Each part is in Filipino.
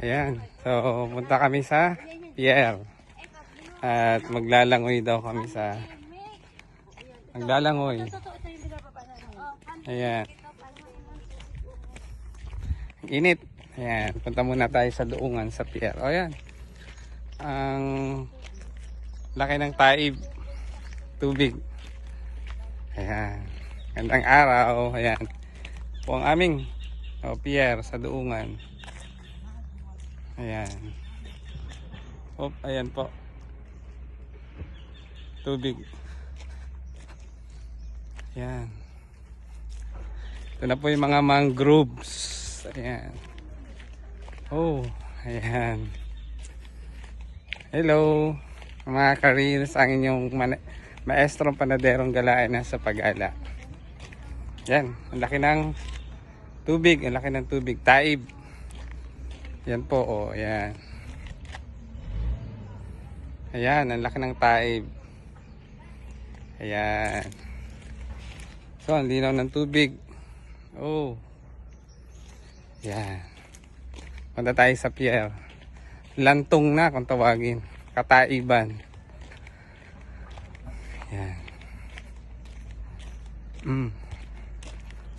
Ayan. So, punta kami sa pier. At maglalangoy daw kami sa... Maglalangoy. Ayan. Ang init. Ayan. Punta muna tayo sa Duungan sa pier. O, ayan. Ang laki ng taib. Tubig. Ayan. Gandang araw. Ayan. Po ang aming pier sa Duungan. Ayan. Ayan po. Tubig. Ayan. Ito na po yung mga mangroves. Ayan. Ayan. Hello. Mga karins, ang inyong maestrong panaderong galain na sa Pag-ala. Ayan. Ang laki ng tubig. Ang laki ng tubig. Taib. Yan po, ayan. Ayan, ang laki ng taib. Ayan. So, ang linaw ng tubig. Ayan. Punta tayo sa pier. Lantong na kung tawagin. Kataiban. Ayan.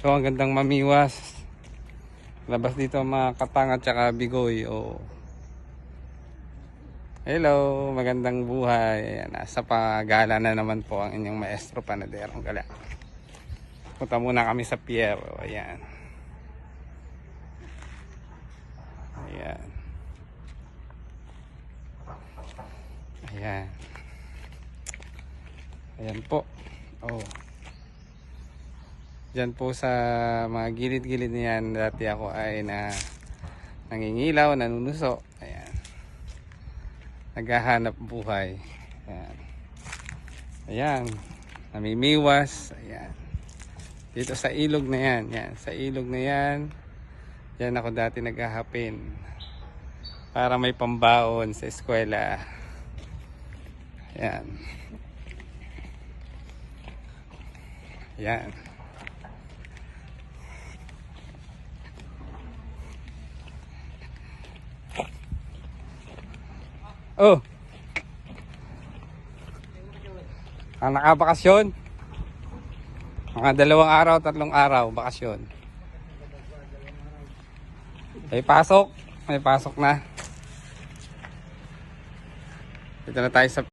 So, ang gandang mamiwas. Labas dito mga katang at saka bigoy. Hello, magandang buhay. Ayan, nasa Pag-ala na naman po ang inyong maestro panaderong gala. Punta muna kami sa pier. Ayan. Ayan. Ayan. Ayan po. Diyan po sa mga gilid-gilid niyan, dati ako ay nangingilaw, nanunuso. Ayan. Naghahanap buhay. Ayan. Ayan. Namimiwas. Ayan. Dito sa ilog na yan. Yan. Sa ilog na yan. Yan ako dati naghahapin. Para may pambaon sa eskwela. Ayan. Ayan. Ang nakabakasyon, mga 2 araw, 3 araw bakasyon. May pasok na. Dito na tayo sa